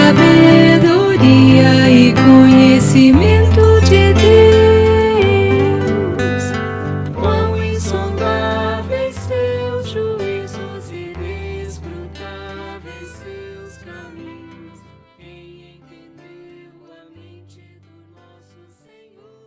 sabedoria e conhecimento de Deus. Quão insondáveis seus juízos e inescrutáveis seus caminhos. Quem entendeu a mente do nosso Senhor?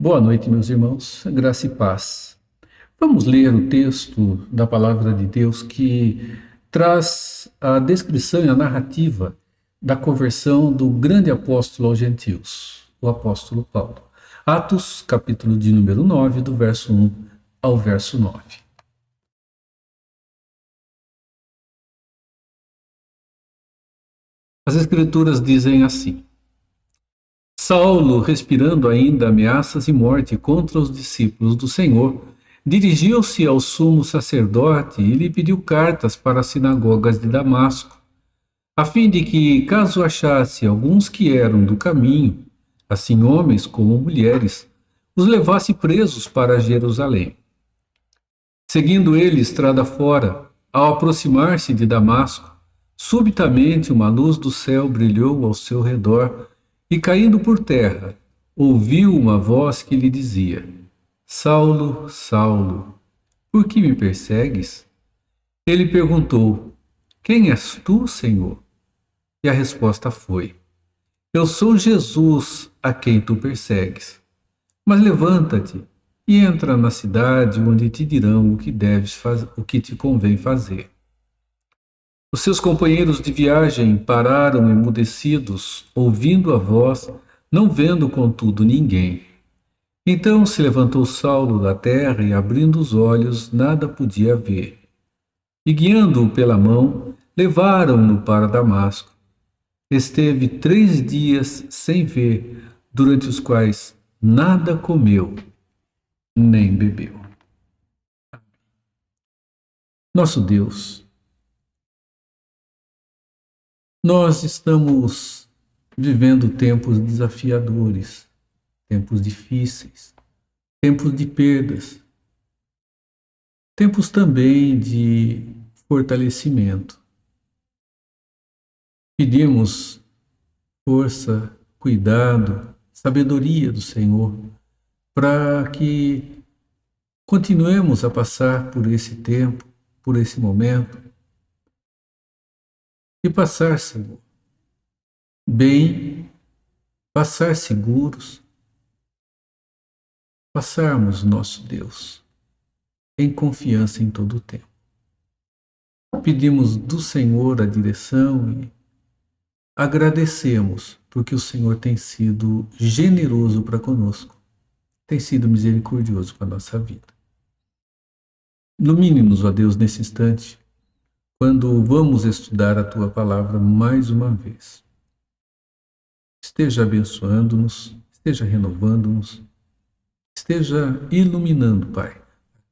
Boa noite, meus irmãos, graça e paz. Vamos ler o texto da Palavra de Deus que traz a descrição e a narrativa da conversão do grande apóstolo aos gentios, o apóstolo Paulo. Atos, capítulo de número 9, do verso 1 ao verso 9. As Escrituras dizem assim: Saulo, respirando ainda ameaças e morte contra os discípulos do Senhor, dirigiu-se ao sumo sacerdote e lhe pediu cartas para as sinagogas de Damasco, a fim de que, caso achasse alguns que eram do caminho, assim homens como mulheres, os levasse presos para Jerusalém. Seguindo ele estrada fora, ao aproximar-se de Damasco, subitamente uma luz do céu brilhou ao seu redor, e caindo por terra, ouviu uma voz que lhe dizia: Saulo, Saulo, por que me persegues? Ele perguntou: Quem és tu, Senhor? E a resposta foi: Eu sou Jesus, a quem tu persegues. Mas levanta-te e entra na cidade, onde te dirão o que deves fazer, o que te convém fazer. Os seus companheiros de viagem pararam emudecidos, ouvindo a voz, não vendo, contudo, ninguém. Então se levantou Saulo da terra e, abrindo os olhos, nada podia ver. e, guiando-o pela mão, levaram-no para Damasco. Esteve 3 dias sem ver, durante os quais nada comeu nem bebeu. Nosso Deus, nós estamos vivendo tempos desafiadores, tempos difíceis, tempos de perdas, tempos também de fortalecimento. Pedimos força, cuidado, sabedoria do Senhor para que continuemos a passar por esse tempo, por esse momento, e passar, Senhor, bem, passar seguros, passarmos, nosso Deus, em confiança em todo o tempo. Pedimos do Senhor a direção e agradecemos porque o Senhor tem sido generoso para conosco, tem sido misericordioso com a nossa vida. Ilumine-nos, ó Deus, nesse instante, quando vamos estudar a Tua Palavra mais uma vez. Esteja abençoando-nos, esteja renovando-nos, esteja iluminando, Pai,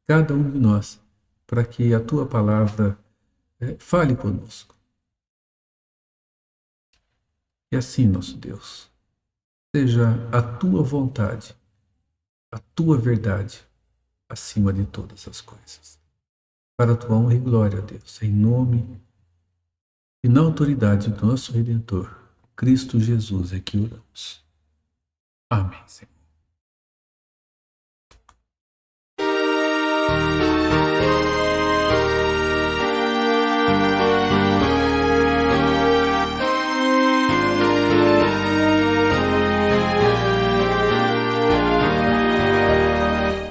cada um de nós, para que a Tua Palavra fale conosco. E assim, nosso Deus, seja a Tua vontade, a Tua verdade, acima de todas as coisas. Para a Tua honra e glória, Deus, em nome e na autoridade do nosso Redentor, Cristo Jesus, é que oramos. Amém, Senhor.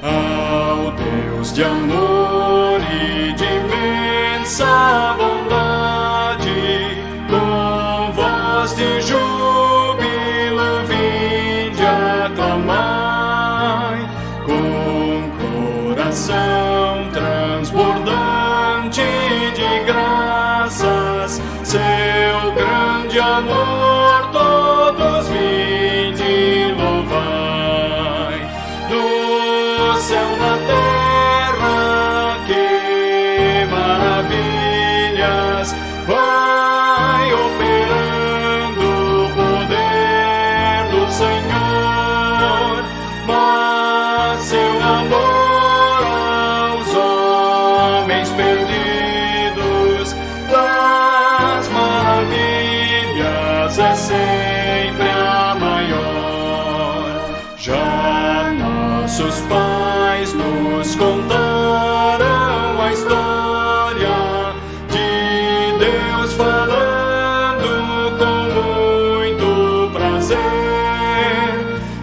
Ao Deus de amor e de imensa bondade, com voz de júbilo vinde aclamai, com coração transbordante de graças, seu grande amor todos vinde louvai. Do céu na terra, que maravilhas vai operando o poder do Senhor, mas seu amor aos homens perdidos das maravilhas é sempre a maior. Já nossos pais nos contaram a história de Deus falando com muito prazer,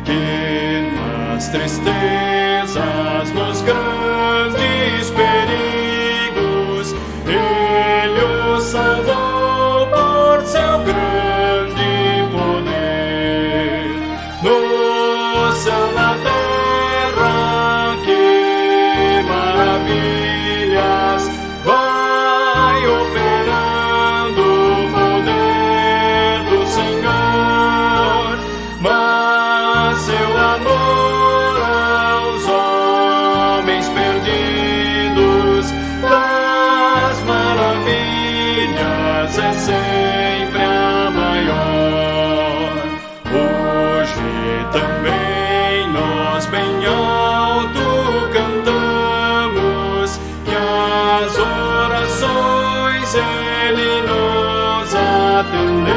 que nas tristezas, nos grandes perigos, Ele os salvou por seu grande poder. No céu, na terra, que maravilhas vai operando o poder do Senhor, mas seu amor aos homens perdidos das maravilhas é sempre a maior. Hoje também nós bem alto cantamos que as orações Ele nos atendeu.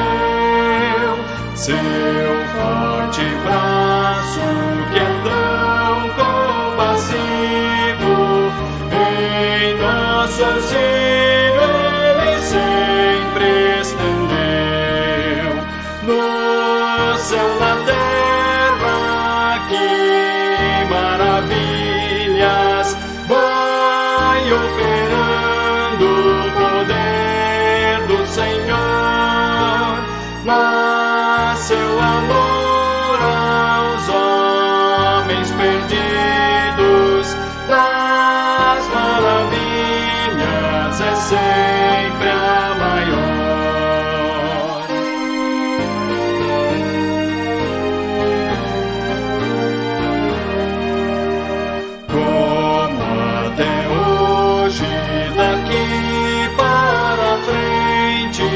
Seu forte braço que é tão compassivo, em nosso auxílio Ele sempre estendeu. No céu, na terra, que maravilhas vai operando o poder do Senhor, mas seu amor aos homens perdidos das maravilhas é sempre a maior. Como até hoje, daqui para frente,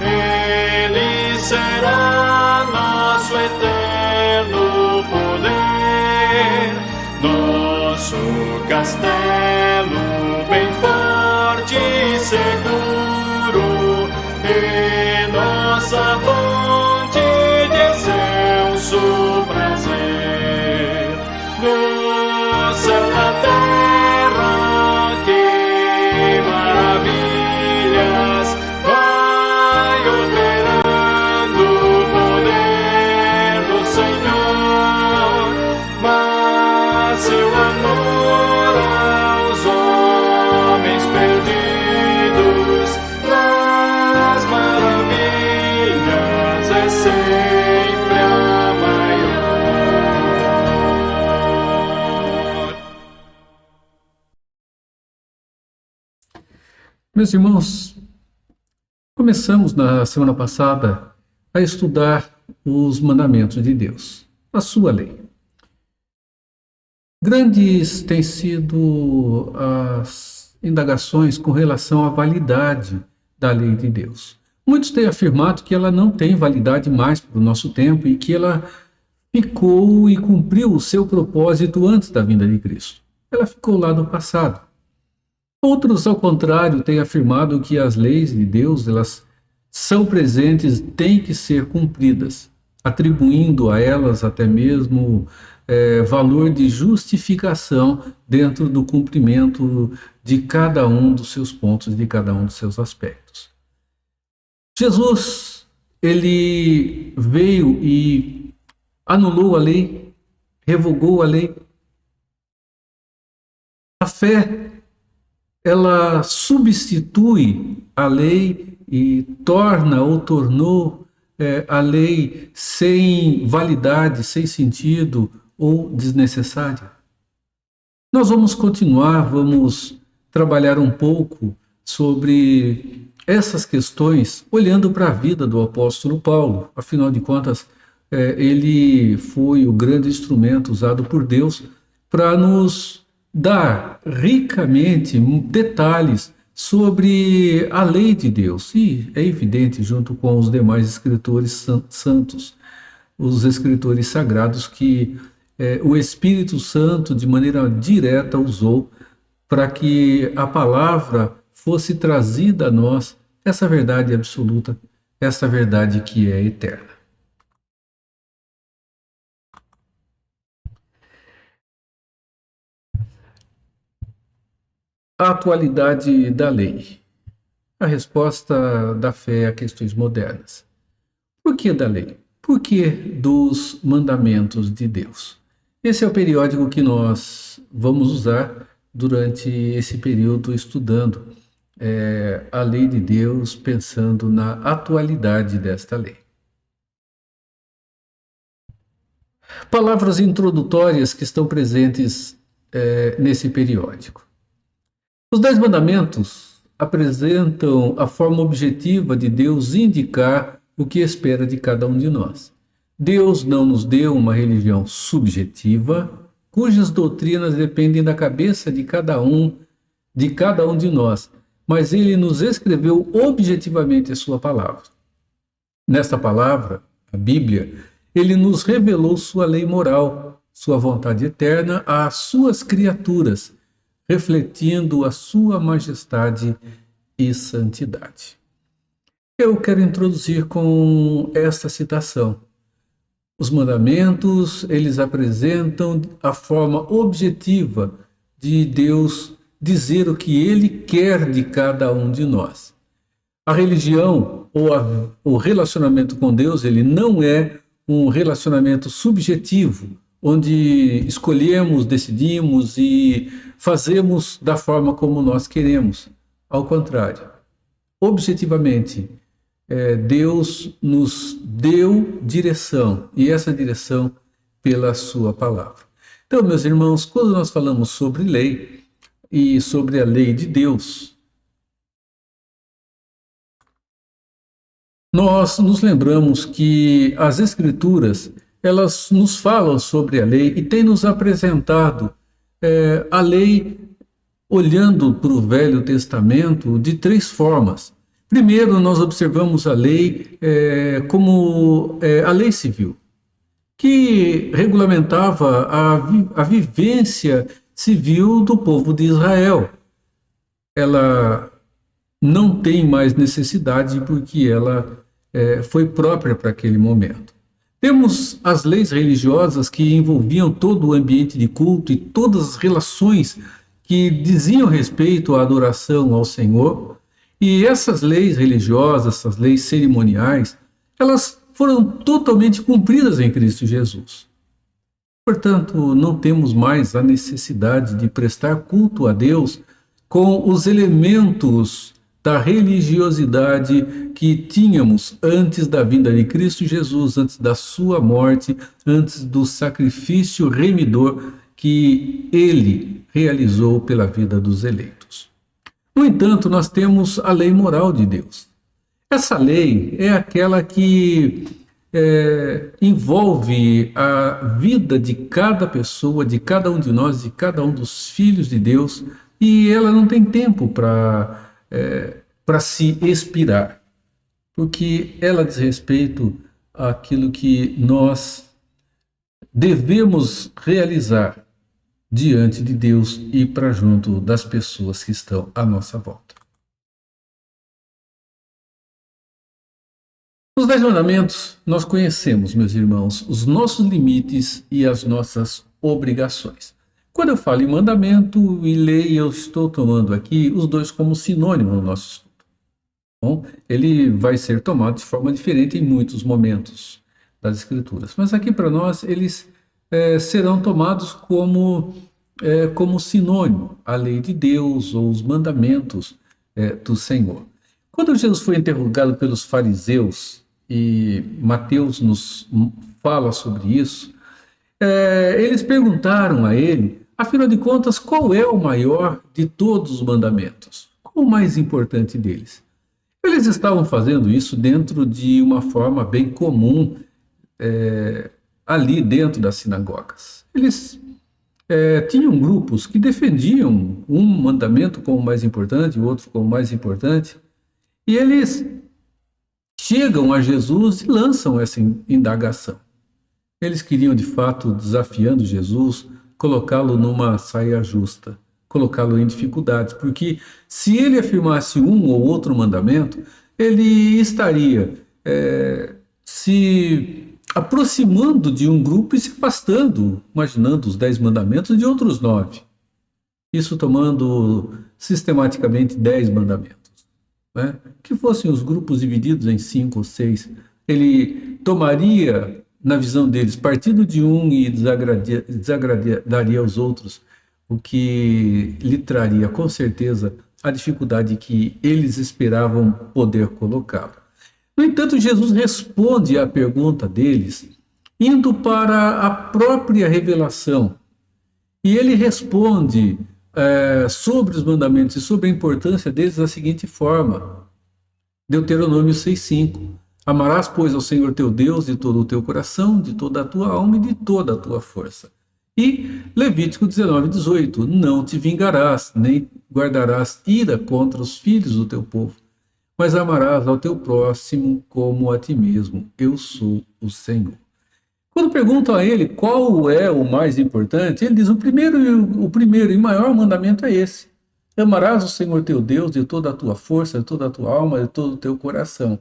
Ele será nosso eterno poder, nosso castelo bem forte e seguro, e nossa fonte de excelso prazer. No céu, na terra, que maravilhas vai operando o poder do Senhor, mas seu amor aos homens perdidos nas maravilhas é sempre a maior. Meus irmãos, começamos na semana passada a estudar os mandamentos de Deus, a sua lei. Grandes têm sido as indagações com relação à validade da lei de Deus. Muitos têm afirmado que ela não tem validade mais para o nosso tempo e que ela ficou e cumpriu o seu propósito antes da vinda de Cristo. Ela ficou lá no passado. Outros, ao contrário, têm afirmado que as leis de Deus, elas são presentes, têm que ser cumpridas, atribuindo a elas até mesmo valor de justificação dentro do cumprimento de cada um dos seus pontos, de cada um dos seus aspectos. Jesus, ele veio e anulou a lei, revogou a lei. A fé, ela substitui a lei e torna ou tornou a lei sem validade, sem sentido ou desnecessária. Nós vamos continuar, vamos trabalhar um pouco sobre essas questões, olhando para a vida do apóstolo Paulo. Afinal de contas, ele foi o grande instrumento usado por Deus para nos dar ricamente detalhes sobre a lei de Deus. E é evidente, junto com os demais escritores santos, os escritores sagrados, que o Espírito Santo, de maneira direta, usou para que a palavra fosse trazida a nós, essa verdade absoluta, essa verdade que é eterna. A atualidade da lei. A resposta da fé a questões modernas. Por que da lei? Por que dos mandamentos de Deus? Esse é o periódico que nós vamos usar durante esse período estudando a lei de Deus, pensando na atualidade desta lei. Palavras introdutórias que estão presentes nesse periódico. Os 10 mandamentos apresentam a forma objetiva de Deus indicar o que espera de cada um de nós. Deus não nos deu uma religião subjetiva, cujas doutrinas dependem da cabeça de cada um de nós, mas Ele nos escreveu objetivamente a sua palavra. Nesta palavra, a Bíblia, Ele nos revelou sua lei moral, sua vontade eterna às suas criaturas, refletindo a sua majestade e santidade. Eu quero introduzir com esta citação. Os mandamentos, eles apresentam a forma objetiva de Deus dizer o que Ele quer de cada um de nós. A religião ou o relacionamento com Deus, ele não é um relacionamento subjetivo, onde escolhemos, decidimos e fazemos da forma como nós queremos. Ao contrário, objetivamente, Deus nos deu direção, e essa direção pela sua palavra. Então, meus irmãos, quando nós falamos sobre lei e sobre a lei de Deus, Nós nos lembramos que as Escrituras, elas nos falam sobre a lei e têm nos apresentado a lei olhando para o Velho Testamento de três formas. Primeiro, nós observamos a lei como a lei civil, que regulamentava a vivência civil do povo de Israel. Ela não tem mais necessidade porque ela foi própria para aquele momento. Temos as leis religiosas que envolviam todo o ambiente de culto e todas as relações que diziam respeito à adoração ao Senhor. E essas leis religiosas, essas leis cerimoniais, elas foram totalmente cumpridas em Cristo Jesus. Portanto, não temos mais a necessidade de prestar culto a Deus com os elementos da religiosidade que tínhamos antes da vinda de Cristo Jesus, antes da sua morte, antes do sacrifício remidor que ele realizou pela vida dos eleitos. No entanto, nós temos a lei moral de Deus. Essa lei é aquela que envolve a vida de cada pessoa, de cada um de nós, de cada um dos filhos de Deus, e ela não tem tempo para se expirar, porque ela diz respeito àquilo que nós devemos realizar diante de Deus e para junto das pessoas que estão à nossa volta. Os 10 mandamentos, nós conhecemos, meus irmãos, os nossos limites e as nossas obrigações. Quando eu falo em mandamento e lei, eu estou tomando aqui os dois como sinônimo no nosso estudo. Bom, ele vai ser tomado de forma diferente em muitos momentos das Escrituras, mas aqui para nós eles serão tomados como sinônimo, a lei de Deus ou os mandamentos do Senhor. Quando Jesus foi interrogado pelos fariseus, e Mateus nos fala sobre isso, eles perguntaram a ele, afinal de contas, qual é o maior de todos os mandamentos? Qual o mais importante deles? Eles estavam fazendo isso dentro de uma forma bem comum ali dentro das sinagogas. Eles tinham grupos que defendiam um mandamento como o mais importante, o outro como o mais importante, e eles chegam a Jesus e lançam essa indagação. Eles queriam, de fato, desafiando Jesus, colocá-lo numa saia justa, colocá-lo em dificuldades, porque se ele afirmasse um ou outro mandamento, ele estaria se aproximando de um grupo e se afastando, imaginando os 10 mandamentos de outros 9. Isso tomando sistematicamente 10 mandamentos. Né? Que fossem os grupos divididos em 5 ou 6, ele tomaria, na visão deles, partido de um e desagradaria aos outros, o que lhe traria, com certeza, a dificuldade que eles esperavam poder colocá-lo. No entanto, Jesus responde à pergunta deles, indo para a própria revelação. E ele responde sobre os mandamentos e sobre a importância deles da seguinte forma. Deuteronômio 6,5. Amarás, pois, ao Senhor teu Deus de todo o teu coração, de toda a tua alma e de toda a tua força. E Levítico 19,18. Não te vingarás, nem guardarás ira contra os filhos do teu povo, mas amarás ao teu próximo como a ti mesmo. Eu sou o Senhor. Quando perguntam a ele qual é o mais importante, ele diz: o primeiro e maior mandamento é esse: amarás o Senhor teu Deus de toda a tua força, de toda a tua alma, de todo o teu coração.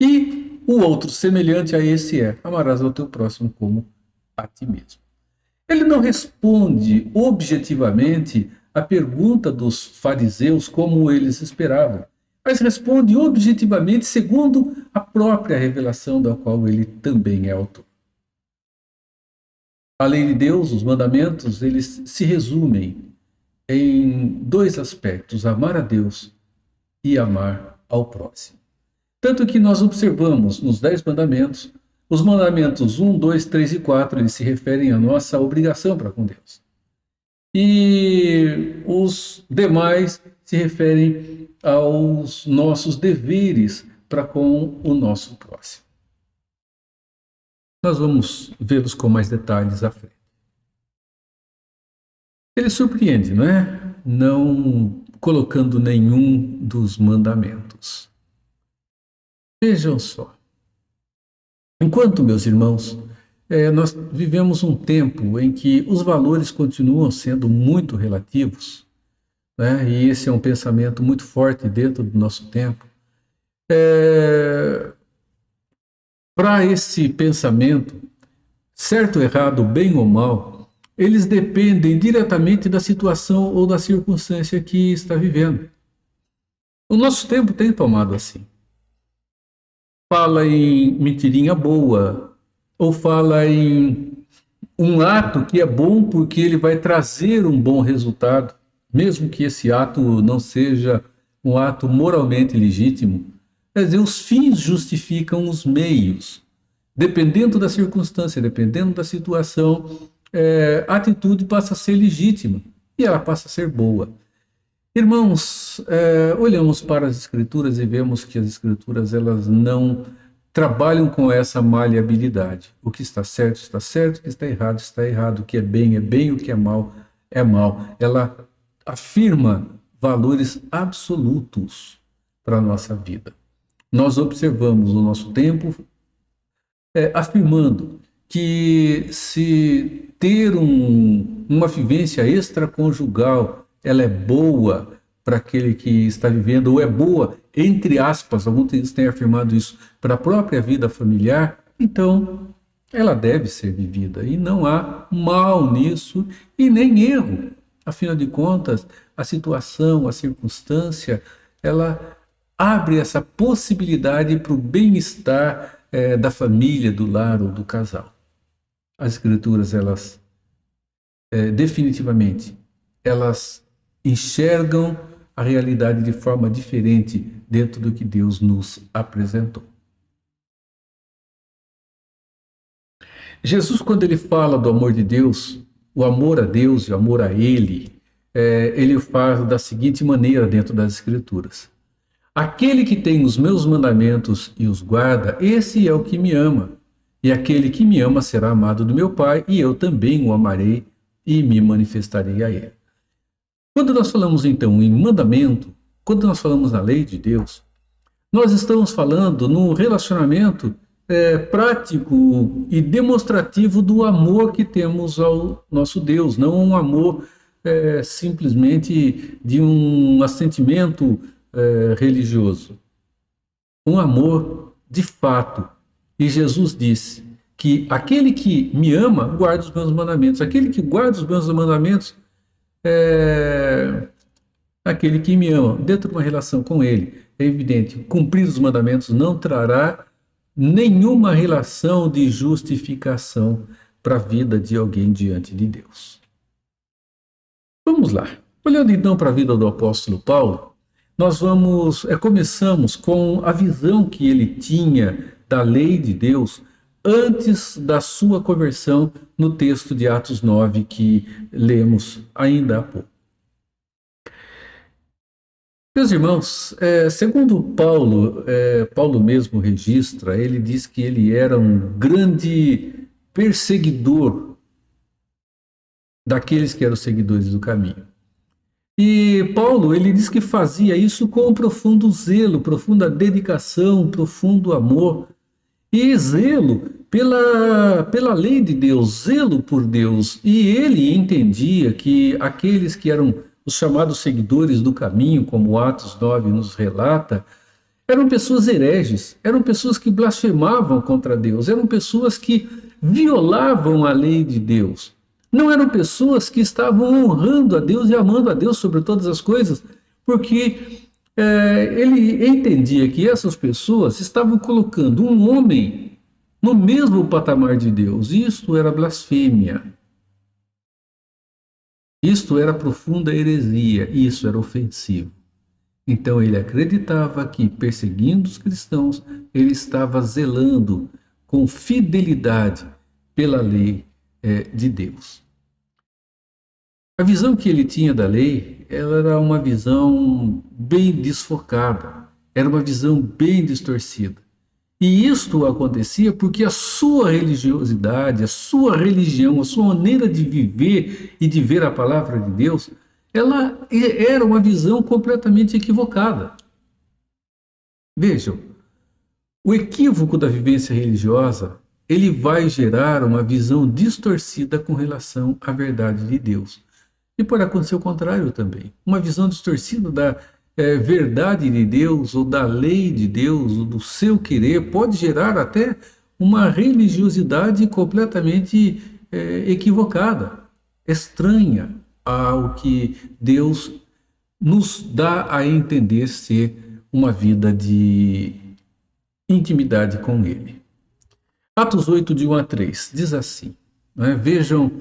E o outro, semelhante a esse, amarás ao teu próximo como a ti mesmo. Ele não responde objetivamente a pergunta dos fariseus como eles esperavam, mas responde objetivamente segundo a própria revelação da qual ele também é autor. A lei de Deus, os mandamentos, eles se resumem em 2 aspectos: amar a Deus e amar ao próximo. Tanto que nós observamos nos 10 mandamentos, os mandamentos 1, 2, 3 e 4, eles se referem à nossa obrigação para com Deus. E os demais se referem aos nossos deveres para com o nosso próximo. Nós vamos vê-los com mais detalhes à frente. Ele surpreende, não é? Não colocando nenhum dos mandamentos. Vejam só. Enquanto, meus irmãos, nós vivemos um tempo em que os valores continuam sendo muito relativos, né? E esse é um pensamento muito forte dentro do nosso tempo. Para esse pensamento, certo ou errado, bem ou mal, eles dependem diretamente da situação ou da circunstância que está vivendo. O nosso tempo tem tomado assim. Fala em mentirinha boa, ou fala em um ato que é bom porque ele vai trazer um bom resultado, mesmo que esse ato não seja um ato moralmente legítimo. Quer dizer, os fins justificam os meios. Dependendo da circunstância, dependendo da situação, a atitude passa a ser legítima e ela passa a ser boa. Irmãos, olhamos para as Escrituras e vemos que as Escrituras elas não trabalham com essa maleabilidade. O que está certo, o que está errado, o que é bem, o que é mal. Ela afirma valores absolutos para a nossa vida. Nós observamos o nosso tempo afirmando que se ter uma vivência extraconjugal ela é boa para aquele que está vivendo, ou é boa, entre aspas, alguns têm afirmado isso, para a própria vida familiar, então ela deve ser vivida. E não há mal nisso e nem erro. Afinal de contas, a situação, a circunstância, ela abre essa possibilidade para o bem-estar da família, do lar ou do casal. As Escrituras, elas definitivamente, elas enxergam a realidade de forma diferente dentro do que Deus nos apresentou. Jesus, quando ele fala do amor de Deus, o amor a Deus e o amor a Ele, ele faz da seguinte maneira dentro das Escrituras. Aquele que tem os meus mandamentos e os guarda, esse é o que me ama. E aquele que me ama será amado do meu Pai, e eu também o amarei e me manifestarei a ele. Quando nós falamos, então, em mandamento, quando nós falamos na lei de Deus, nós estamos falando num relacionamento prático e demonstrativo do amor que temos ao nosso Deus, não um amor simplesmente de um assentimento religioso. Um amor de fato. E Jesus disse que aquele que me ama, guarda os meus mandamentos. Aquele que guarda os meus mandamentos aquele que me ama, dentro de uma relação com ele. É evidente, cumprir os mandamentos não trará nenhuma relação de justificação para a vida de alguém diante de Deus. Vamos lá. Olhando então para a vida do apóstolo Paulo, nós começamos com a visão que ele tinha da lei de Deus antes da sua conversão no texto de Atos 9 que lemos ainda há pouco. Meus irmãos, segundo Paulo, Paulo mesmo registra, ele diz que ele era um grande perseguidor daqueles que eram seguidores do caminho. E Paulo, ele diz que fazia isso com profundo zelo, profunda dedicação, profundo amor e zelo pela lei de Deus, zelo por Deus. E ele entendia que aqueles que eram os chamados seguidores do caminho, como Atos 9 nos relata, eram pessoas hereges, eram pessoas que blasfemavam contra Deus, eram pessoas que violavam a lei de Deus. Não eram pessoas que estavam honrando a Deus e amando a Deus sobre todas as coisas, porque ele entendia que essas pessoas estavam colocando um homem no mesmo patamar de Deus. Isto era blasfêmia. Isto era profunda heresia, isso era ofensivo. Então ele acreditava que, perseguindo os cristãos, ele estava zelando com fidelidade pela lei de Deus. A visão que ele tinha da lei, ela era uma visão bem desfocada. Era uma visão bem distorcida. E isto acontecia porque a sua religiosidade, a sua religião, a sua maneira de viver e de ver a palavra de Deus, ela era uma visão completamente equivocada. Vejam, o equívoco da vivência religiosa, ele vai gerar uma visão distorcida com relação à verdade de Deus. E pode acontecer o contrário também. Uma visão distorcida da verdade de Deus, ou da lei de Deus, ou do seu querer, pode gerar até uma religiosidade completamente equivocada, estranha ao que Deus nos dá a entender ser uma vida de intimidade com Ele. Atos 8, de 1 a 3, diz assim, né? Vejam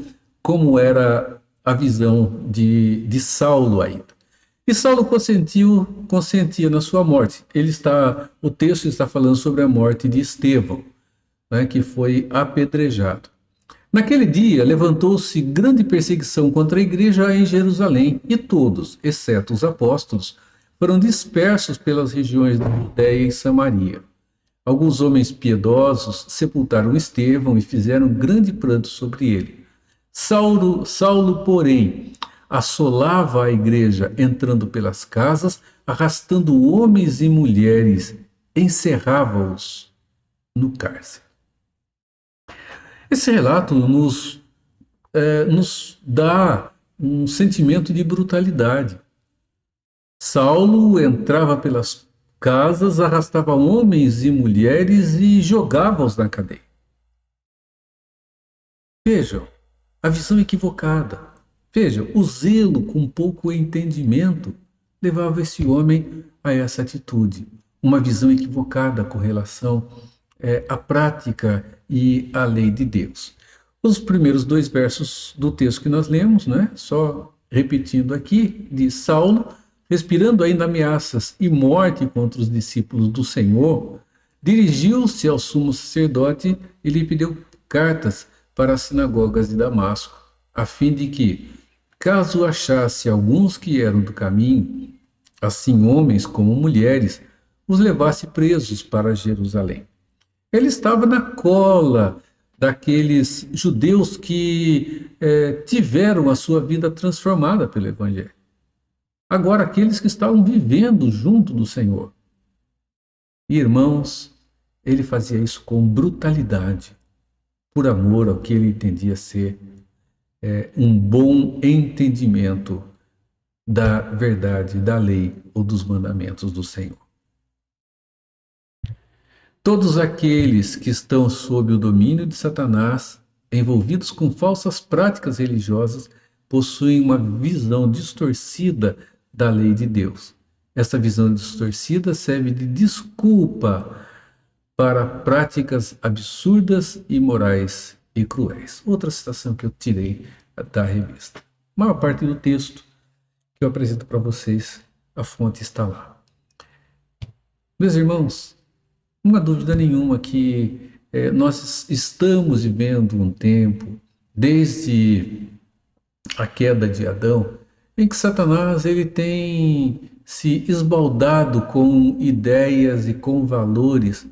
como era a visão de Saulo ainda. E Saulo consentia na sua morte. O texto está falando sobre a morte de Estevão, né, que foi apedrejado. Naquele dia, levantou-se grande perseguição contra a igreja em Jerusalém, e todos, exceto os apóstolos, foram dispersos pelas regiões da Judéia e Samaria. Alguns homens piedosos sepultaram Estevão e fizeram grande pranto sobre ele. Saulo, porém, assolava a igreja, entrando pelas casas, arrastando homens e mulheres, encerrava-os no cárcere. Esse relato nos dá um sentimento de brutalidade. Saulo entrava pelas casas, arrastava homens e mulheres e jogava-os na cadeia. Vejam, a visão equivocada. Vejam, o zelo com pouco entendimento levava esse homem a essa atitude. Uma visão equivocada com relação à prática e à lei de Deus. Os primeiros 2 versos do texto que nós lemos, né? Só repetindo aqui, de Saulo, respirando ainda ameaças e morte contra os discípulos do Senhor, dirigiu-se ao sumo sacerdote e lhe pediu cartas para as sinagogas de Damasco, a fim de que, caso achasse alguns que eram do caminho, assim homens como mulheres, os levasse presos para Jerusalém. Ele estava na cola daqueles judeus que tiveram a sua vida transformada pelo Evangelho. Agora, aqueles que estavam vivendo junto do Senhor. E, irmãos, ele fazia isso com brutalidade, por amor ao que ele entendia ser um bom entendimento da verdade, da lei ou dos mandamentos do Senhor. Todos aqueles que estão sob o domínio de Satanás, envolvidos com falsas práticas religiosas, possuem uma visão distorcida da lei de Deus. Essa visão distorcida serve de desculpa para práticas absurdas, imorais e cruéis. Outra citação que eu tirei da revista. A maior parte do texto que eu apresento para vocês, a fonte está lá. Meus irmãos, não há dúvida nenhuma que nós estamos vivendo um tempo, desde a queda de Adão, em que Satanás ele tem se esbaldado com ideias e com valores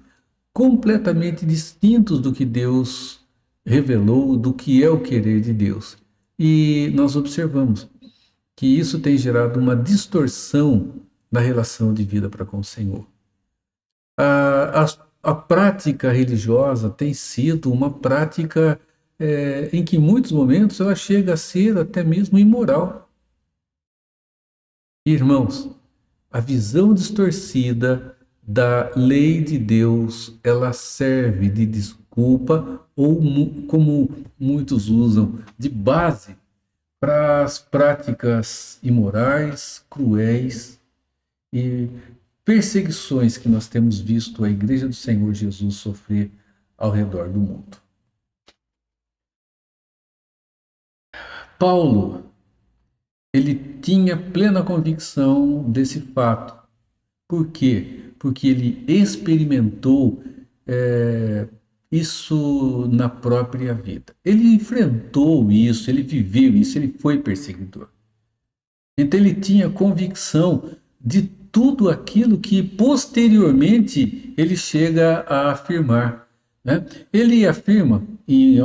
completamente distintos do que Deus revelou, do que é o querer de Deus. E nós observamos que isso tem gerado uma distorção na relação de vida para com o Senhor. A prática religiosa tem sido uma prática em que em muitos momentos ela chega a ser até mesmo imoral. Irmãos, a visão distorcida da lei de Deus, ela serve de desculpa ou, como muitos usam, de base para as práticas imorais, cruéis e perseguições que nós temos visto a Igreja do Senhor Jesus sofrer ao redor do mundo. Paulo, ele tinha plena convicção desse fato. Por quê? Porque ele experimentou isso na própria vida. Ele enfrentou isso, ele viveu isso, ele foi perseguidor. Então ele tinha convicção de tudo aquilo que posteriormente ele chega a afirmar, né? Ele afirma em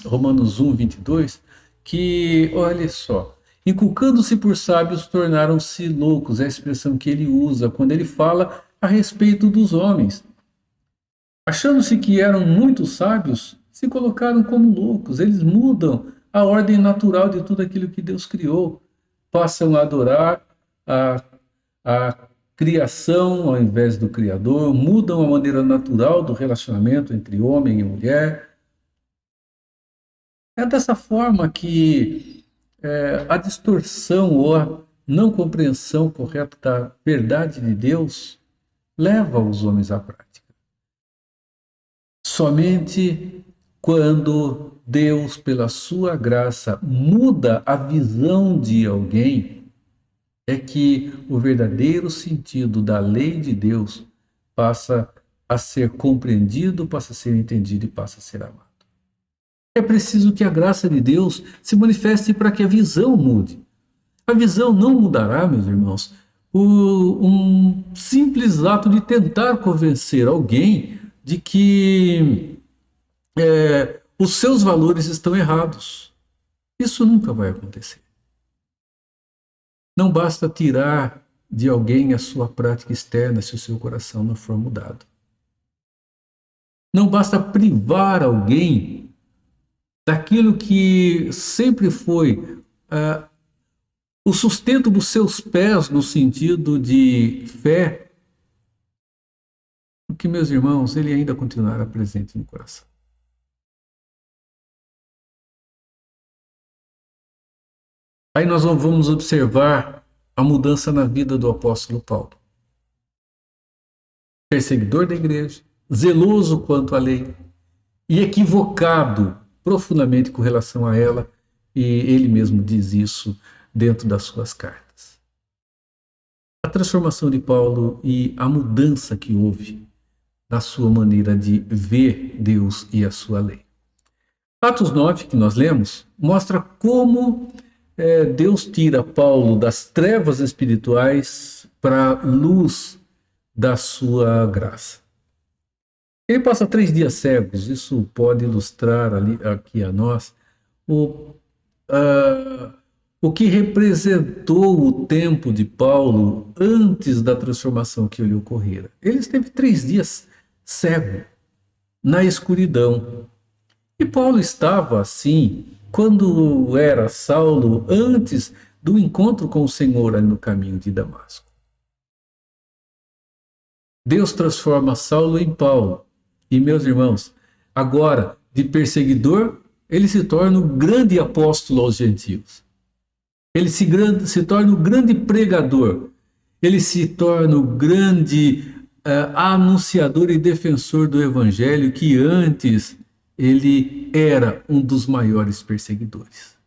Romanos 1:22, que, olha só, inculcando-se por sábios, tornaram-se loucos, é a expressão que ele usa quando ele fala a respeito dos homens. Achando-se que eram muito sábios, se colocaram como loucos. Eles mudam a ordem natural de tudo aquilo que Deus criou. Passam a adorar a, a criação ao invés do Criador, mudam a maneira natural do relacionamento entre homem e mulher. É dessa forma que a distorção ou a não compreensão correta da verdade de Deus leva os homens à prática. Somente quando Deus, pela sua graça, muda a visão de alguém, é que o verdadeiro sentido da lei de Deus passa a ser compreendido, passa a ser entendido e passa a ser amado. É preciso que a graça de Deus se manifeste para que a visão mude. A visão não mudará, meus irmãos, por um simples ato de tentar convencer alguém de que os seus valores estão errados. Isso nunca vai acontecer. Não basta tirar de alguém a sua prática externa se o seu coração não for mudado. Não basta privar alguém daquilo que sempre foi o sustento dos seus pés no sentido de fé, porque, meus irmãos, ele ainda continuará presente no coração. Aí nós vamos observar a mudança na vida do apóstolo Paulo. Perseguidor da igreja, zeloso quanto à lei e equivocado profundamente com relação a ela, e ele mesmo diz isso dentro das suas cartas. A transformação de Paulo e a mudança que houve na sua maneira de ver Deus e a sua lei. Atos 9, que nós lemos, mostra como Deus tira Paulo das trevas espirituais para a luz da sua graça. Ele passa 3 dias cegos, isso pode ilustrar aqui a nós o que representou o tempo de Paulo antes da transformação que lhe ocorrera. Ele esteve 3 dias cego, na escuridão. E Paulo estava assim quando era Saulo, antes do encontro com o Senhor ali no caminho de Damasco. Deus transforma Saulo em Paulo. E, meus irmãos, agora, de perseguidor, ele se torna o grande apóstolo aos gentios. Ele se torna o grande pregador. Ele se torna o grande anunciador e defensor do evangelho, que antes ele era um dos maiores perseguidores.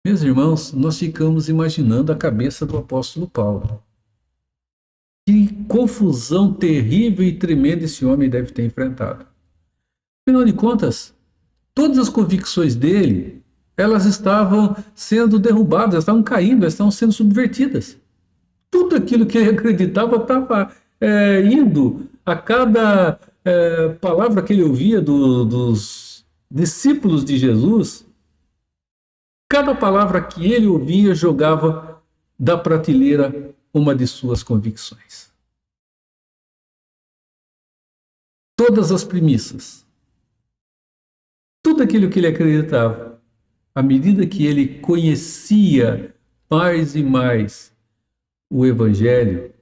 Meus irmãos, nós ficamos imaginando a cabeça do apóstolo Paulo. Que confusão terrível e tremenda esse homem deve ter enfrentado. Afinal de contas, todas as convicções dele, elas estavam sendo derrubadas, elas estavam caindo, elas estavam sendo subvertidas. Tudo aquilo que ele acreditava estava indo a cada palavra que ele ouvia dos discípulos de Jesus. Cada palavra que ele ouvia jogava da prateleira uma de suas convicções. Todas as premissas, tudo aquilo que ele acreditava, à medida que ele conhecia mais e mais o Evangelho,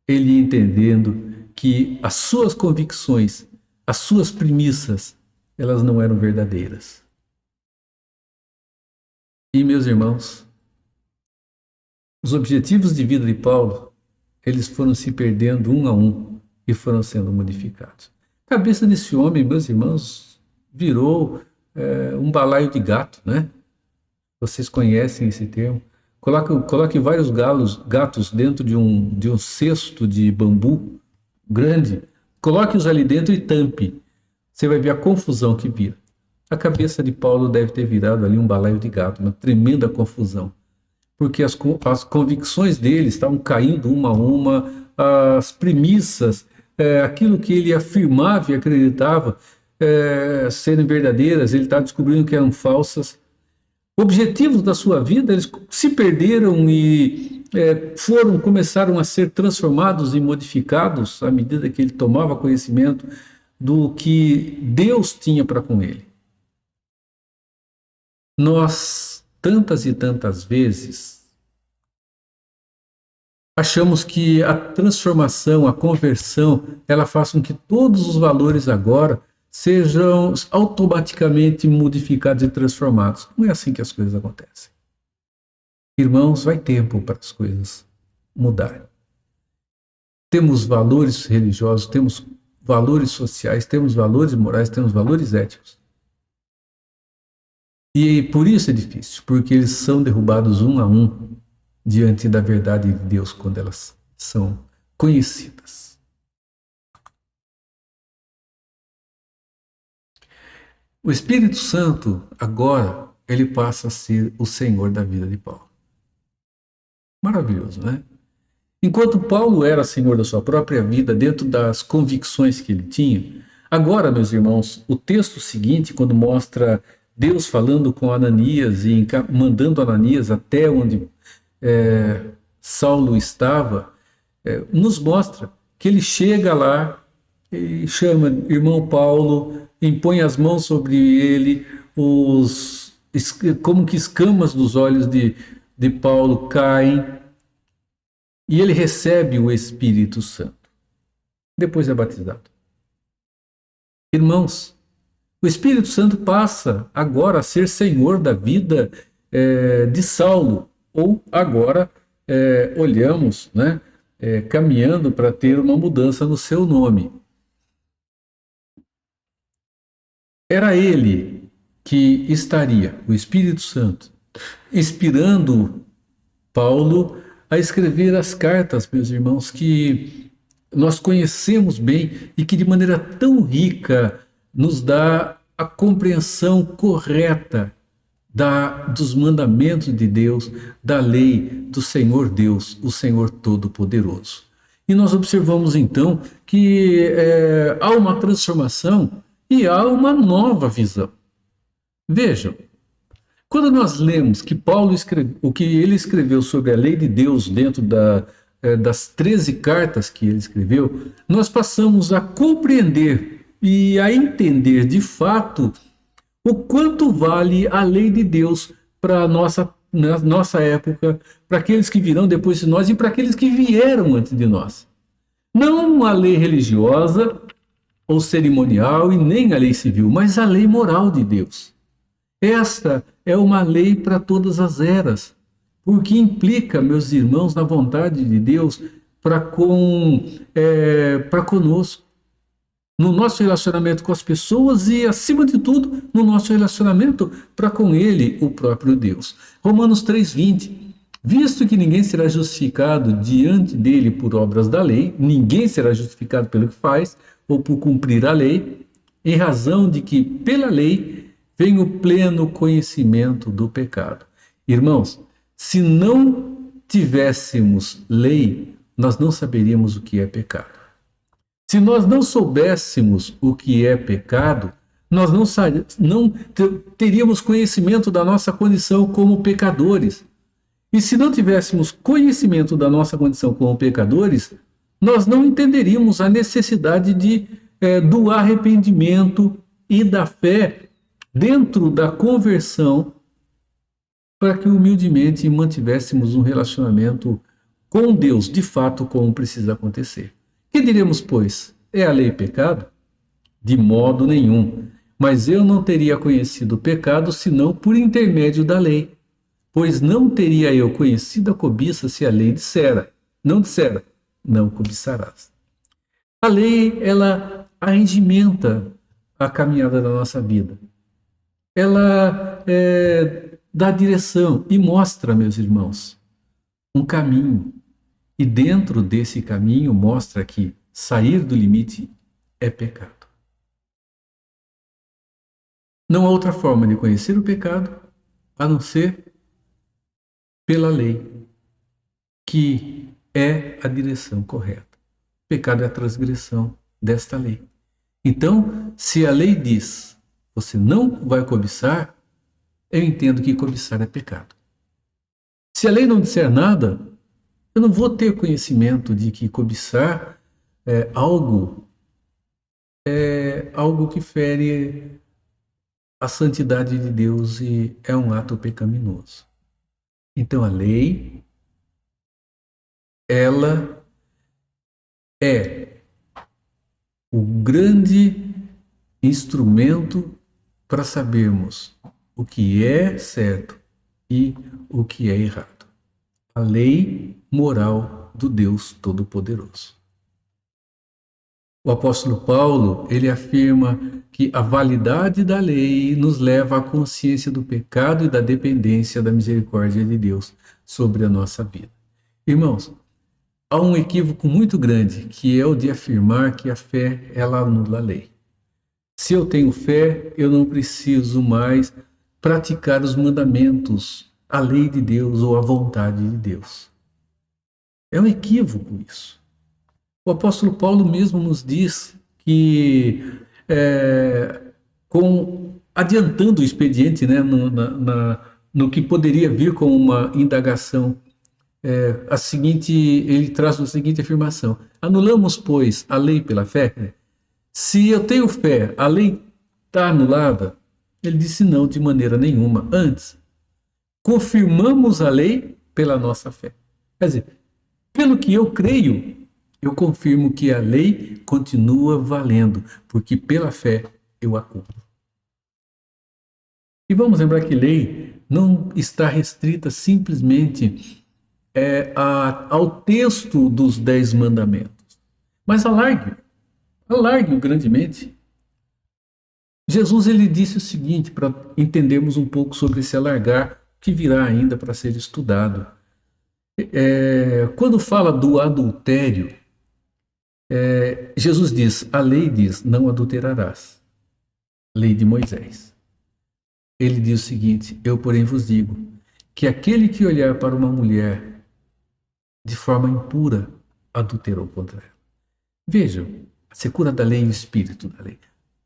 ele ia entendendo que as suas convicções, as suas premissas, elas não eram verdadeiras. E, meus irmãos, os objetivos de vida de Paulo, eles foram se perdendo um a um e foram sendo modificados. A cabeça desse homem, meus irmãos, virou um balaio de gato, né? Vocês conhecem esse termo. Coloque vários gatos dentro de um cesto de bambu grande, coloque-os ali dentro e tampe. Você vai ver a confusão que vira. A cabeça de Paulo deve ter virado ali um balaio de gato, uma tremenda confusão. porque as convicções dele estavam caindo uma a uma, as premissas, aquilo que ele afirmava e acreditava serem verdadeiras, ele estava descobrindo que eram falsas. Objetivos da sua vida, eles se perderam e começaram a ser transformados e modificados à medida que ele tomava conhecimento do que Deus tinha para com ele. Nós, tantas e tantas vezes, achamos que a transformação, a conversão, ela faz com que todos os valores agora sejam automaticamente modificados e transformados. Não é assim que as coisas acontecem. Irmãos, vai tempo para as coisas mudarem. Temos valores religiosos, temos valores sociais, temos valores morais, temos valores éticos. E por isso é difícil, porque eles são derrubados um a um diante da verdade de Deus quando elas são conhecidas. O Espírito Santo, agora, ele passa a ser o Senhor da vida de Paulo. Maravilhoso, né? Enquanto Paulo era senhor da sua própria vida, dentro das convicções que ele tinha, agora, meus irmãos, o texto seguinte, quando mostra Deus falando com Ananias e mandando Ananias até onde Saulo estava, nos mostra que ele chega lá e chama irmão Paulo, impõe as mãos sobre ele, como que escamas dos olhos de Paulo caem, e ele recebe o Espírito Santo. Depois é batizado. Irmãos, o Espírito Santo passa agora a ser senhor da vida de Saulo, ou agora olhamos, né, caminhando para ter uma mudança no seu nome. Era ele que estaria, o Espírito Santo, inspirando Paulo a escrever as cartas, meus irmãos, que nós conhecemos bem e que de maneira tão rica nos dá a compreensão correta dos mandamentos de Deus, da lei do Senhor Deus, o Senhor Todo-Poderoso. E nós observamos então que há uma transformação e há uma nova visão. Vejam, quando nós lemos que Paulo o que ele escreveu sobre a lei de Deus dentro das 13 cartas que ele escreveu, nós passamos a compreender e a entender de fato o quanto vale a lei de Deus para a nossa época, para aqueles que virão depois de nós e para aqueles que vieram antes de nós. Não a lei religiosa ou cerimonial e nem a lei civil, mas a lei moral de Deus. Esta é uma lei para todas as eras, porque implica, meus irmãos, na vontade de Deus para conosco, no nosso relacionamento com as pessoas e, acima de tudo, no nosso relacionamento para com Ele, o próprio Deus. Romanos 3,20. Visto que ninguém será justificado diante dele por obras da lei, ninguém será justificado pelo que faz ou por cumprir a lei, em razão de que, pela lei, vem o pleno conhecimento do pecado. Irmãos, se não tivéssemos lei, nós não saberíamos o que é pecado. Se nós não soubéssemos o que é pecado, nós não teríamos conhecimento da nossa condição como pecadores. E se não tivéssemos conhecimento da nossa condição como pecadores, nós não entenderíamos a necessidade do arrependimento e da fé dentro da conversão, para que humildemente mantivéssemos um relacionamento com Deus, de fato, como precisa acontecer. Que diremos, pois? É a lei pecado? De modo nenhum. Mas eu não teria conhecido o pecado senão por intermédio da lei. Pois não teria eu conhecido a cobiça se a lei não dissera, não cobiçarás. A lei, ela arregimenta a caminhada da nossa vida. Ela dá direção e mostra, meus irmãos, um caminho. E dentro desse caminho mostra que sair do limite é pecado. Não há outra forma de conhecer o pecado a não ser pela lei, que é a direção correta. O pecado é a transgressão desta lei. Então, se a lei diz, você não vai cobiçar, eu entendo que cobiçar é pecado. Se a lei não disser nada, eu não vou ter conhecimento de que cobiçar é algo que fere a santidade de Deus e é um ato pecaminoso. Então a lei, ela é o grande instrumento para sabermos o que é certo e o que é errado. A lei moral do Deus Todo-Poderoso. O apóstolo Paulo, ele afirma que a validade da lei nos leva à consciência do pecado e da dependência da misericórdia de Deus sobre a nossa vida. Irmãos, há um equívoco muito grande, que é o de afirmar que a fé, ela anula a lei. Se eu tenho fé, eu não preciso mais praticar os mandamentos, a lei de Deus ou a vontade de Deus. É um equívoco isso. O apóstolo Paulo mesmo nos diz que, adiantando o expediente, né, no que poderia vir com uma indagação, ele traz a seguinte afirmação: anulamos, pois, a lei pela fé? Se eu tenho fé, a lei está anulada? Ele disse não, de maneira nenhuma. Antes, confirmamos a lei pela nossa fé. Quer dizer, pelo que eu creio, eu confirmo que a lei continua valendo, porque pela fé eu a cumpro. E vamos lembrar que lei não está restrita simplesmente ao texto dos 10 mandamentos, mas alargue-o grandemente. Jesus ele disse o seguinte, para entendermos um pouco sobre esse alargar, que virá ainda para ser estudado. Quando fala do adultério, Jesus diz, a lei diz, não adulterarás. Lei de Moisés. Ele diz o seguinte, eu porém vos digo, que aquele que olhar para uma mulher de forma impura, adulterou contra ela. Vejam, a secura da lei e o espírito da lei,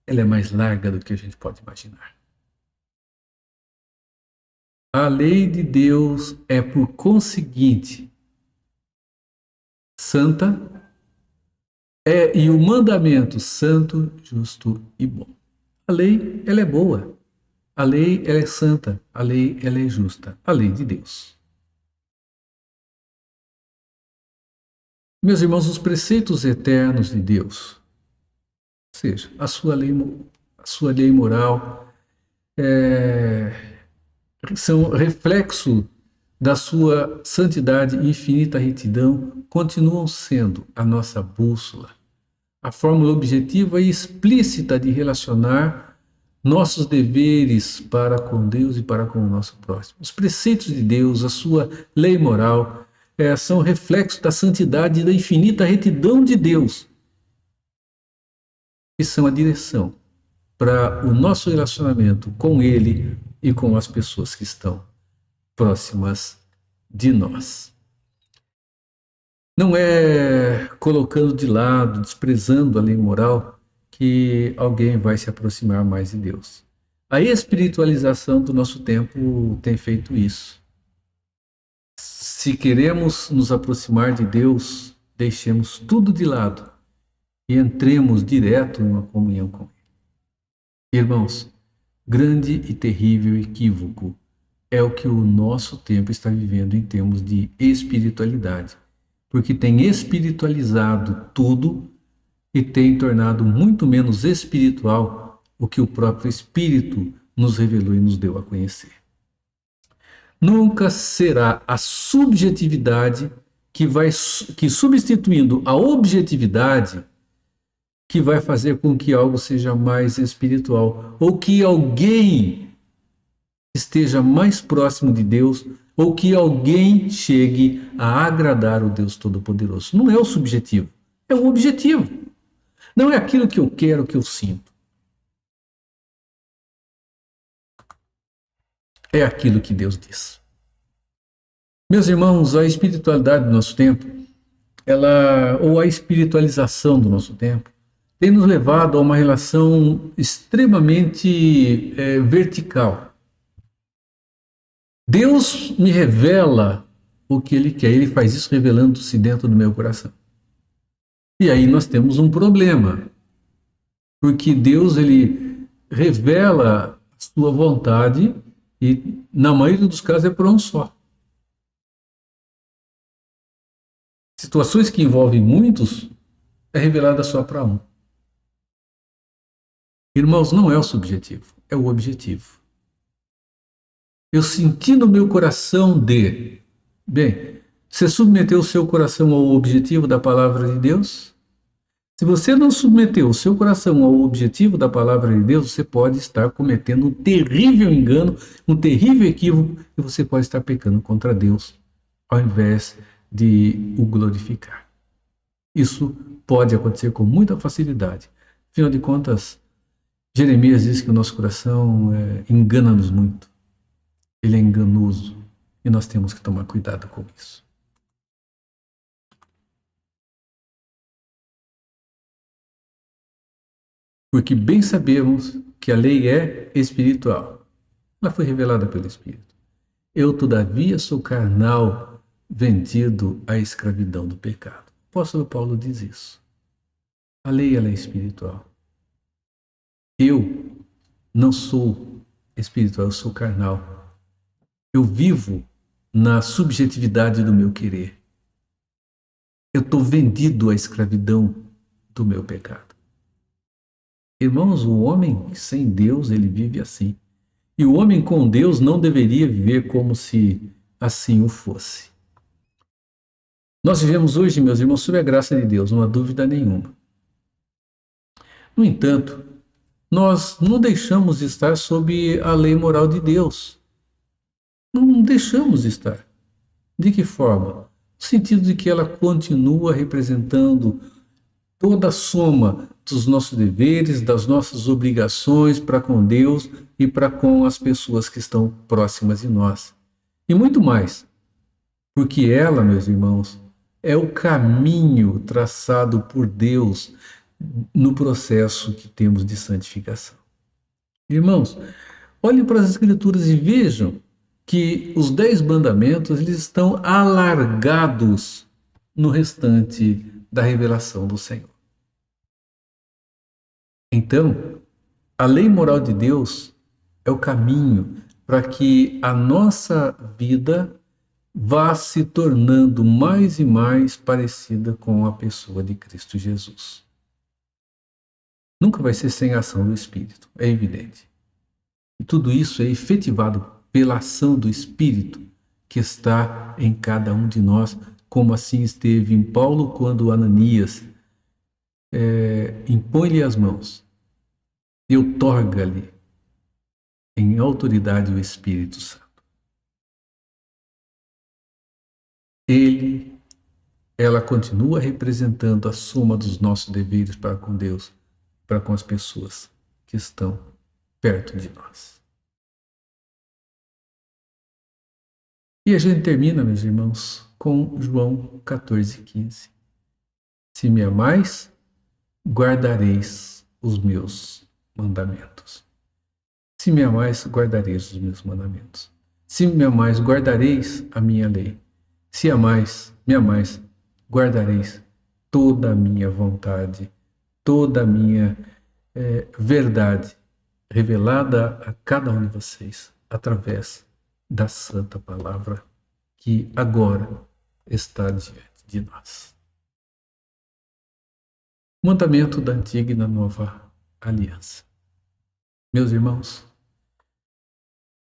ela é mais larga do que a gente pode imaginar. A lei de Deus é, por conseguinte, santa, e o mandamento santo, justo e bom. A lei, ela é boa. A lei, ela é santa. A lei, ela é justa. A lei de Deus. Meus irmãos, os preceitos eternos de Deus, ou seja, a sua lei moral, são reflexo da sua santidade e infinita retidão, continuam sendo a nossa bússola, a fórmula objetiva e explícita de relacionar nossos deveres para com Deus e para com o nosso próximo. Os preceitos de Deus, a sua lei moral, são reflexos da santidade e da infinita retidão de Deus, que são a direção para o nosso relacionamento com Ele e com as pessoas que estão próximas de nós. Não é colocando de lado, desprezando a lei moral, que alguém vai se aproximar mais de Deus. A espiritualização do nosso tempo tem feito isso. Se queremos nos aproximar de Deus, deixemos tudo de lado e entremos direto em uma comunhão com Ele. Irmãos, grande e terrível equívoco é o que o nosso tempo está vivendo em termos de espiritualidade, porque tem espiritualizado tudo e tem tornado muito menos espiritual o que o próprio Espírito nos revelou e nos deu a conhecer. Nunca será a subjetividade que substituindo a objetividade, que vai fazer com que algo seja mais espiritual, ou que alguém esteja mais próximo de Deus, ou que alguém chegue a agradar o Deus Todo-Poderoso. Não é o subjetivo, é o objetivo. Não é aquilo que eu quero, que eu sinto. É aquilo que Deus diz. Meus irmãos, a espiritualidade do nosso tempo, ou a espiritualização do nosso tempo, tem nos levado a uma relação extremamente vertical. Deus me revela o que Ele quer, Ele faz isso revelando-se dentro do meu coração. E aí nós temos um problema, porque Deus Ele revela a sua vontade e, na maioria dos casos, é para um só. Situações que envolvem muitos, é revelada só para um. Irmãos, não é o subjetivo, é o objetivo. Eu senti no meu coração de... Bem, você submeteu o seu coração ao objetivo da palavra de Deus? Se você não submeteu o seu coração ao objetivo da palavra de Deus, você pode estar cometendo um terrível engano, um terrível equívoco, e você pode estar pecando contra Deus, ao invés de o glorificar. Isso pode acontecer com muita facilidade. Afinal de contas, Jeremias diz que o nosso coração engana-nos muito. Ele é enganoso e nós temos que tomar cuidado com isso. Porque bem sabemos que a lei é espiritual. Ela foi revelada pelo Espírito. Eu, todavia, sou carnal, vendido à escravidão do pecado. O apóstolo Paulo diz isso. A lei ela é espiritual. Eu não sou espiritual, eu sou carnal. Eu vivo na subjetividade do meu querer. Eu estou vendido à escravidão do meu pecado. Irmãos, o homem sem Deus, ele vive assim. E o homem com Deus não deveria viver como se assim o fosse. Nós vivemos hoje, meus irmãos, sob a graça de Deus, não há dúvida nenhuma. No entanto, nós não deixamos de estar sob a lei moral de Deus. Não deixamos de estar. De que forma? No sentido de que ela continua representando toda a soma dos nossos deveres, das nossas obrigações para com Deus e para com as pessoas que estão próximas de nós. E muito mais, porque ela, meus irmãos, é o caminho traçado por Deus no processo que temos de santificação. Irmãos, olhem para as Escrituras e vejam que os 10 mandamentos eles estão alargados no restante da revelação do Senhor. Então, a lei moral de Deus é o caminho para que a nossa vida vá se tornando mais e mais parecida com a pessoa de Cristo Jesus. Nunca vai ser sem a ação do Espírito, é evidente. E tudo isso é efetivado pela ação do Espírito que está em cada um de nós, como assim esteve em Paulo quando Ananias impõe-lhe as mãos e outorga-lhe em autoridade o Espírito Santo. Ela continua representando a soma dos nossos deveres para com Deus, para com as pessoas que estão perto de nós. E a gente termina, meus irmãos, com João 14,15. Se me amais, guardareis os meus mandamentos. Se me amais, guardareis os meus mandamentos. Se me amais, guardareis a minha lei. Se amais, me amais, guardareis toda a minha vontade, toda a minha verdade revelada a cada um de vocês através da santa palavra que agora está diante de nós. Mandamento da antiga e da nova aliança. Meus irmãos,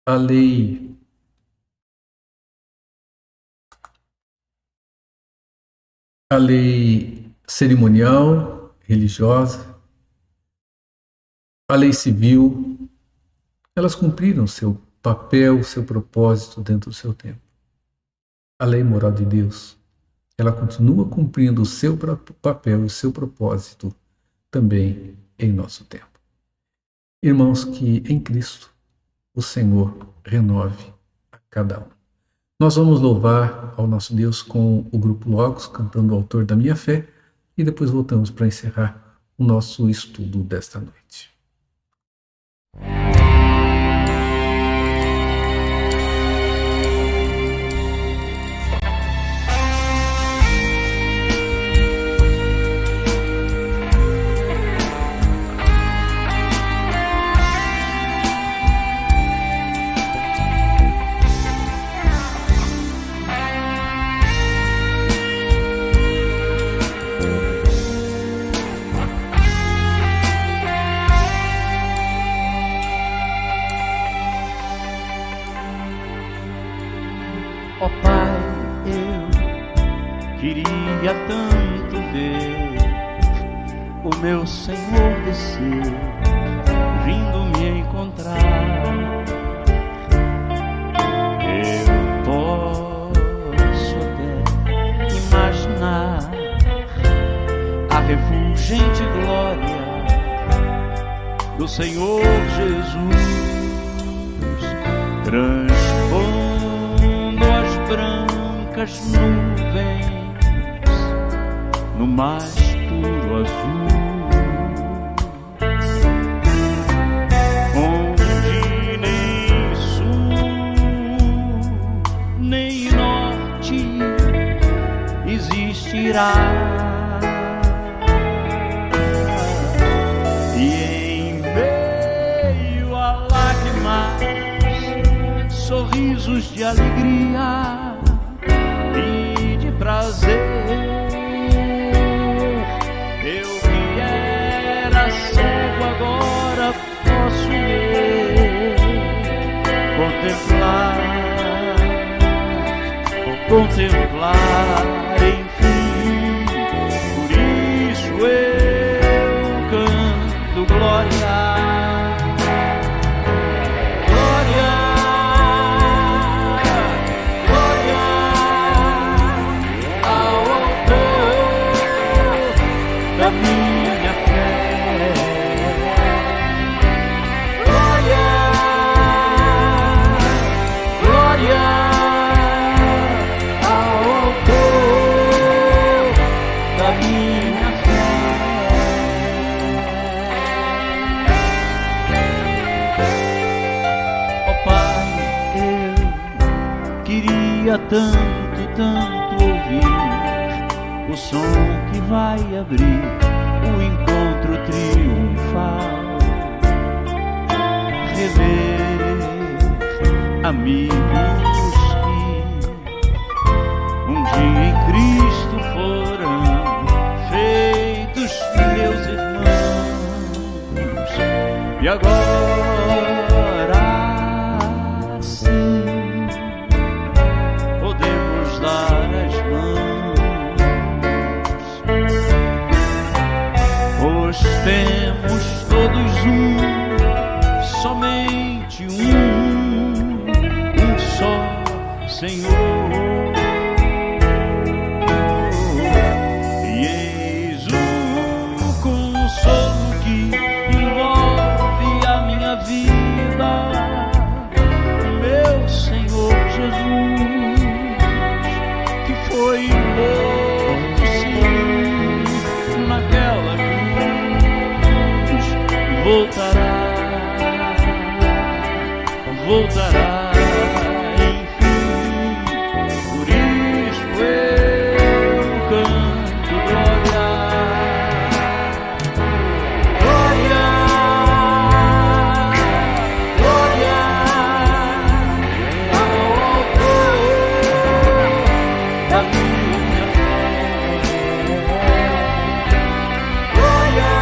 a lei cerimonial, religiosa, a lei civil, elas cumpriram seu papel, seu propósito dentro do seu tempo. A lei moral de Deus, ela continua cumprindo o seu papel e o seu propósito também em nosso tempo. Irmãos, que em Cristo o Senhor renove a cada um. Nós vamos louvar ao nosso Deus com o grupo Logos, cantando o Autor da Minha Fé, e depois voltamos para encerrar o nosso estudo desta noite. Ó Pai, eu queria tanto ver o meu Senhor descer, vindo me encontrar. Eu posso até imaginar a refulgente glória do Senhor Jesus transpondo as brancas nuvens no mais puro azul, onde nem sul nem norte existirá, e em meio a lágrimas, sorrisos de alegria e de prazer, eu que era cego agora posso ver, contemplar, enfim. Por isso eu canto glória. Tanto ouvir o som que vai abrir o encontro triunfal, rever amigos que um dia em Cristo foram feitos meus irmãos, e agora temos todos somente um só Senhor. E eis o consolo que envolve a minha vida, meu Senhor Jesus, que foi morto sim naquela voltará, enfim. Por isso eu canto glória, glória, glória ao Autor da minha fé, glória.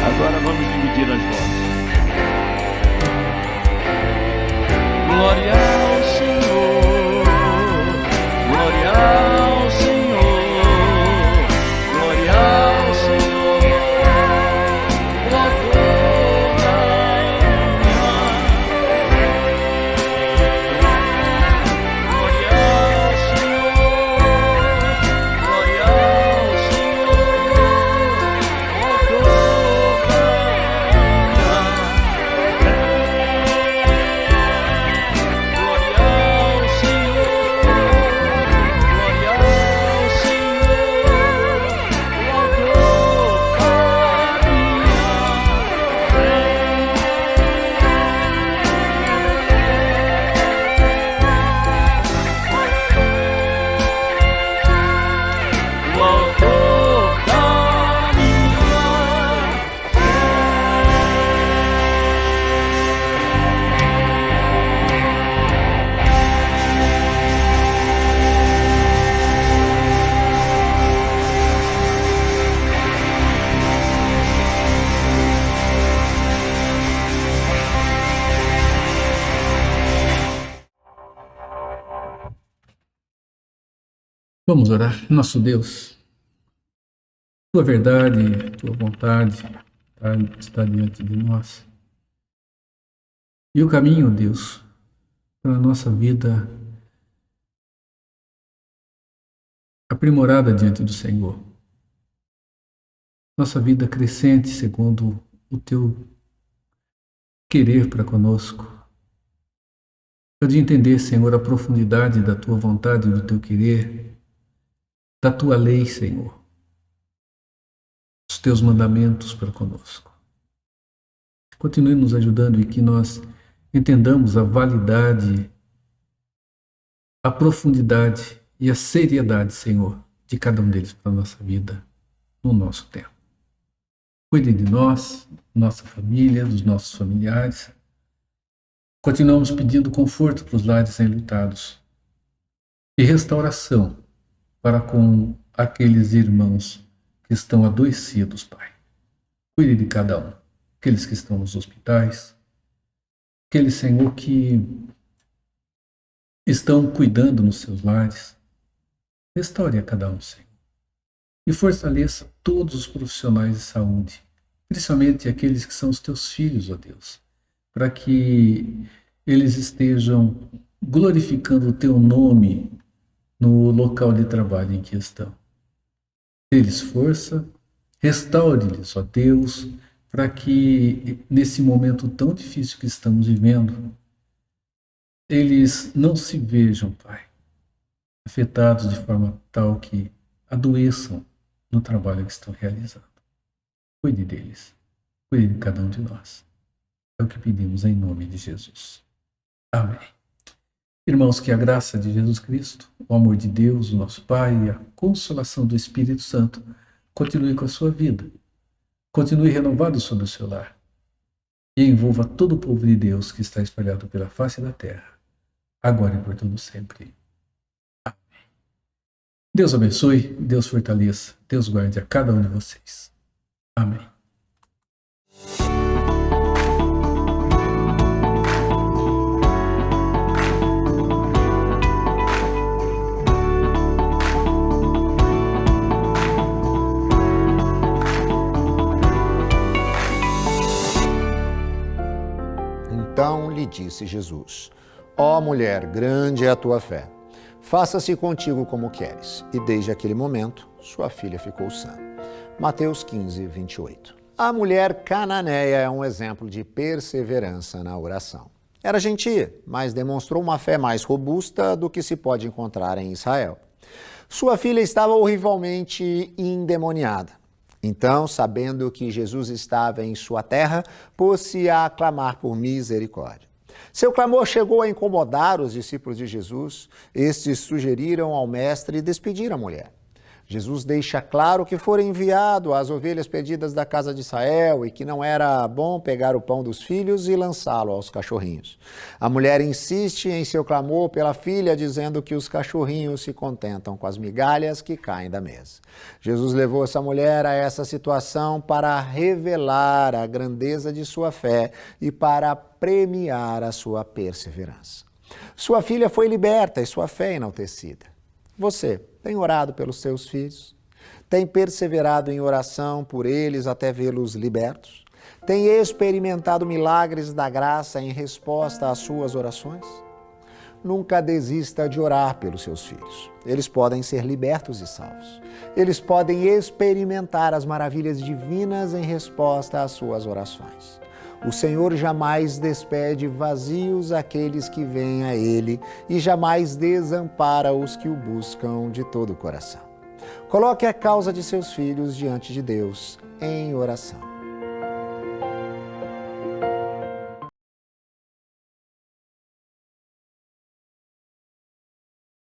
Agora vamos dividir as vozes. Glória ao Senhor, glória ao Senhor, glória ao Senhor, glória ao Senhor. Vamos orar. Nosso Deus, tua verdade, tua vontade está diante de nós. E o caminho, Deus, para a nossa vida aprimorada diante do Senhor. Nossa vida crescente segundo o teu querer para conosco. De entender, Senhor, a profundidade da tua vontade e do teu querer, da tua lei, Senhor, os teus mandamentos para conosco. Continue nos ajudando e que nós entendamos a validade, a profundidade e a seriedade, Senhor, de cada um deles para a nossa vida, no nosso tempo. Cuide de nós, nossa família, dos nossos familiares. Continuamos pedindo conforto para os lares enlutados e restauração para com aqueles irmãos que estão adoecidos, Pai. Cuide de cada um, aqueles que estão nos hospitais, aqueles, Senhor, que estão cuidando nos seus lares. Restaure a cada um, Senhor. E fortaleça todos os profissionais de saúde, principalmente aqueles que são os teus filhos, ó Deus, para que eles estejam glorificando o teu nome no local de trabalho em que estão. Dê-lhes força, restaure-lhes, ó Deus, para que nesse momento tão difícil que estamos vivendo, eles não se vejam, Pai, afetados de forma tal que adoeçam no trabalho que estão realizando. Cuide deles, cuide de cada um de nós. É o que pedimos em nome de Jesus. Amém. Irmãos, que a graça de Jesus Cristo, o amor de Deus, o nosso Pai, e a consolação do Espírito Santo continue com a sua vida. Continue renovado sobre o seu lar. E envolva todo o povo de Deus que está espalhado pela face da terra, agora e por todo sempre. Amém. Deus abençoe, Deus fortaleça, Deus guarde a cada um de vocês. Amém. Então lhe disse Jesus: Ó mulher, grande é a tua fé. Faça-se contigo como queres. E desde aquele momento, sua filha ficou sã. Mateus 15, 28. A mulher cananeia é um exemplo de perseverança na oração. Era gentia, mas demonstrou uma fé mais robusta do que se pode encontrar em Israel. Sua filha estava horrivelmente endemoniada. Então, sabendo que Jesus estava em sua terra, pôs-se a clamar por misericórdia. Seu clamor chegou a incomodar os discípulos de Jesus. Estes sugeriram ao mestre despedir a mulher. Jesus deixa claro que fora enviado às ovelhas perdidas da casa de Israel e que não era bom pegar o pão dos filhos e lançá-lo aos cachorrinhos. A mulher insiste em seu clamor pela filha, dizendo que os cachorrinhos se contentam com as migalhas que caem da mesa. Jesus levou essa mulher a essa situação para revelar a grandeza de sua fé e para premiar a sua perseverança. Sua filha foi liberta e sua fé enaltecida. Você tem orado pelos seus filhos? Tem perseverado em oração por eles até vê-los libertos? Tem experimentado milagres da graça em resposta às suas orações? Nunca desista de orar pelos seus filhos. Eles podem ser libertos e salvos. Eles podem experimentar as maravilhas divinas em resposta às suas orações. O Senhor jamais despede vazios aqueles que vêm a Ele e jamais desampara os que o buscam de todo o coração. Coloque a causa de seus filhos diante de Deus em oração.